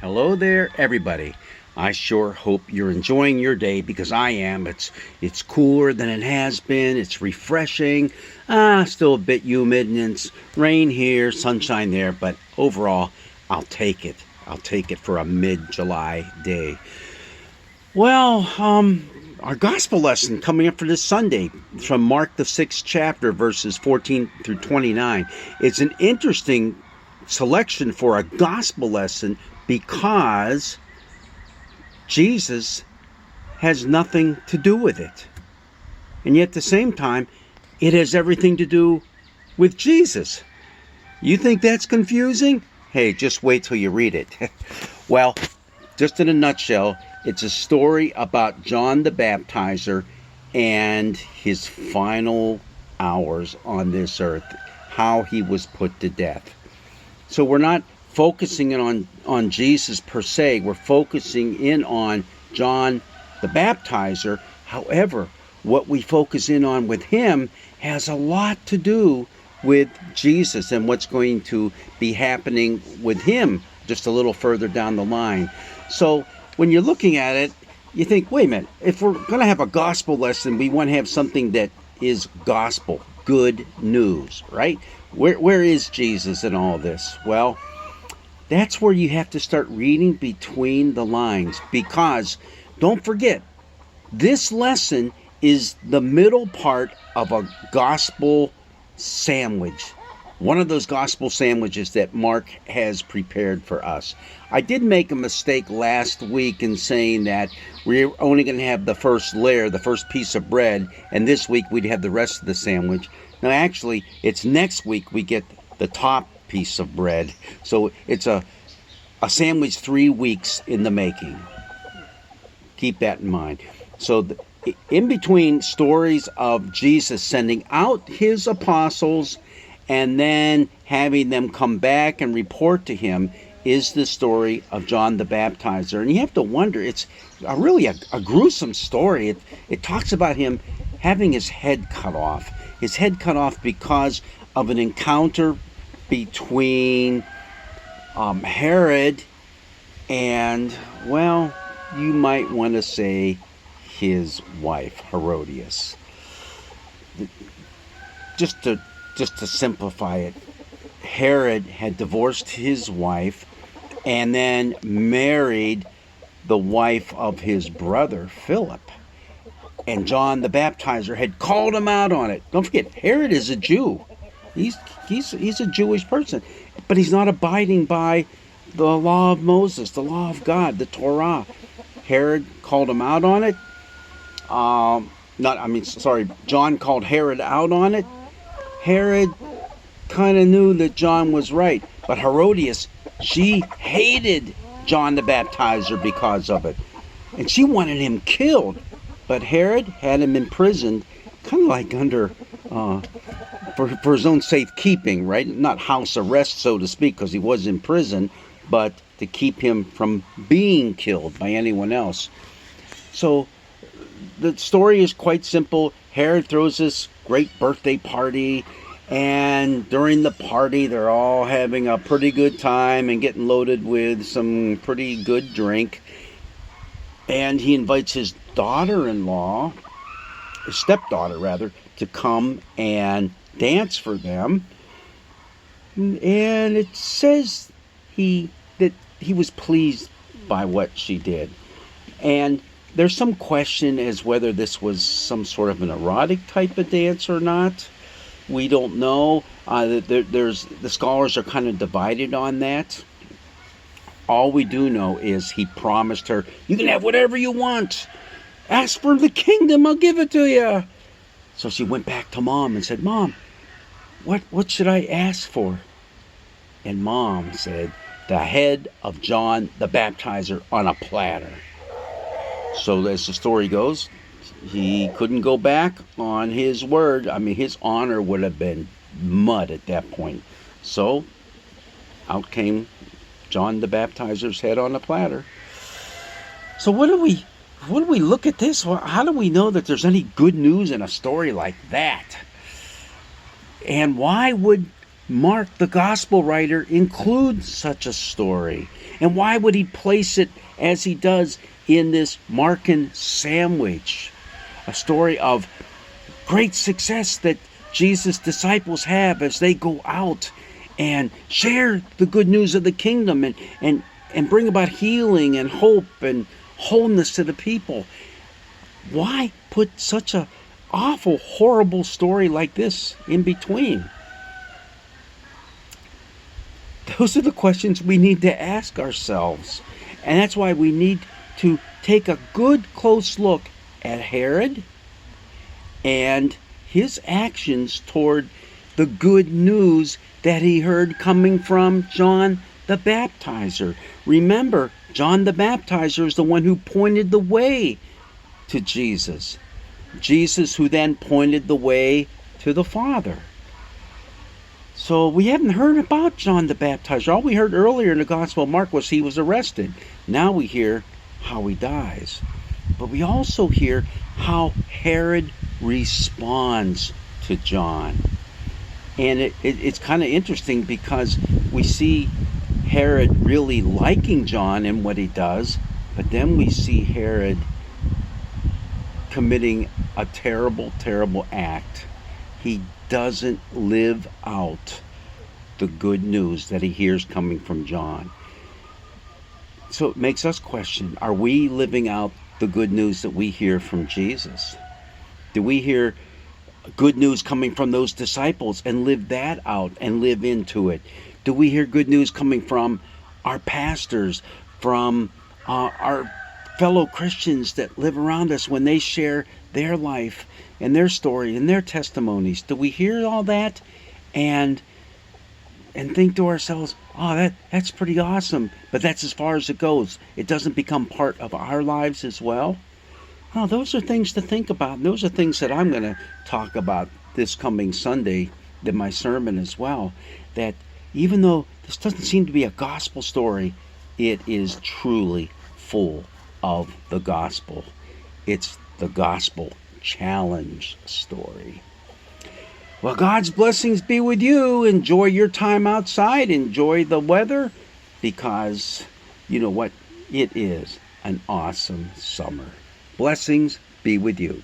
Hello there, everybody. I sure hope you're enjoying your day because I am. It's cooler than it has been. It's refreshing. Still a bit humid and it's rain here, sunshine there, but overall, I'll take it. I'll take it for a mid-July day. Well, our gospel lesson coming up for this Sunday from Mark the 6th chapter, verses 14 through 29. It's an interesting selection for a gospel lesson because Jesus has nothing to do with it. And yet at the same time, it has everything to do with Jesus. You think that's confusing? Hey, just wait till you read it. Well, just in a nutshell, it's a story about John the Baptizer and his final hours on this earth, how he was put to death. So we're not focusing in on Jesus per se. We're focusing in on John the Baptizer. However, what we focus in on with him has a lot to do with Jesus and what's going to be happening with him just a little further down the line. So when you're looking at it, you think, wait a minute, if we're going to have a gospel lesson, we want to have something that is gospel, good news, right? Where is Jesus in all this? Well, that's where you have to start reading between the lines, because don't forget, this lesson is the middle part of a gospel sandwich. One of those gospel sandwiches that Mark has prepared for us. I did make a mistake last week in saying that we're only going to have the first layer, the first piece of bread, and this week we'd have the rest of the sandwich. Now actually, it's next week we get the top piece of bread. So it's a sandwich 3 weeks in the making. Keep that in mind. So in between stories of Jesus sending out his apostles and then having them come back and report to him is the story of John the Baptizer. And you have to wonder, it's really a gruesome story. It talks about him having his head cut off. His head cut off because of an encounter between Herod and, well, you might want to say his wife, Herodias. Just to simplify it, Herod had divorced his wife and then married the wife of his brother, Philip. And John the Baptizer had called him out on it. Don't forget, Herod is a Jew. He's a Jewish person, but he's not abiding by the law of Moses, the law of God, the Torah. Herod called him out on it. John called Herod out on it. Herod kind of knew that John was right, but Herodias, she hated John the Baptizer because of it, and she wanted him killed. But Herod had him imprisoned, kind of like under for his own safekeeping, right? Not house arrest, so to speak, because he was in prison, but to keep him from being killed by anyone else. So the story is quite simple. Herod throws this great birthday party, and during the party they're all having a pretty good time and getting loaded with some pretty good drink. And he invites his daughter-in-law, his stepdaughter rather, to come and dance for them. And it says that he was pleased by what she did. And there's some question as whether this was some sort of an erotic type of dance or not. We don't know. The scholars are kind of divided on that. All we do know is he promised her, you can have whatever you want. Ask for the kingdom, I'll give it to you. So she went back to Mom and said, Mom, what should I ask for? And Mom said, the head of John the Baptizer on a platter. So as the story goes, he couldn't go back on his word. I mean, his honor would have been mud at that point. So out came John the Baptizer's head on a platter. So what do we look at this? How do we know that there's any good news in a story like that? And why would Mark, the gospel writer, include such a story? And why would he place it as he does in this Markan sandwich? A story of great success that Jesus' disciples have as they go out and share the good news of the kingdom and bring about healing and hope and wholeness to the people. Why put such a awful, horrible story like this in between? Those are the questions we need to ask ourselves. And that's why we need to take a good, close look at Herod and his actions toward the good news that he heard coming from John the Baptizer. Remember, John the Baptizer is the one who pointed the way to Jesus. Jesus who then pointed the way to the Father. So we haven't heard about John the Baptizer. All we heard earlier in the Gospel of Mark was he was arrested. Now we hear how he dies. But we also hear how Herod responds to John. And it's kind of interesting because we see Herod really liking John and what he does, but then we see Herod committing a terrible, terrible act. He doesn't live out the good news that he hears coming from John. So it makes us question, are we living out the good news that we hear from Jesus? Do we hear good news coming from those disciples and live that out and live into it? Do we hear good news coming from our pastors, from our fellow Christians that live around us when they share their life and their story and their testimonies? Do we hear all that and think to ourselves, oh, that's pretty awesome, but that's as far as it goes? It doesn't become part of our lives as well? Oh, those are things to think about. And those are things that I'm going to talk about this coming Sunday in my sermon as well. That even though this doesn't seem to be a gospel story, it is truly full of the gospel. It's the gospel challenge story. Well, God's blessings be with you. Enjoy your time outside. Enjoy the weather, because you know what? It is an awesome summer. Blessings be with you.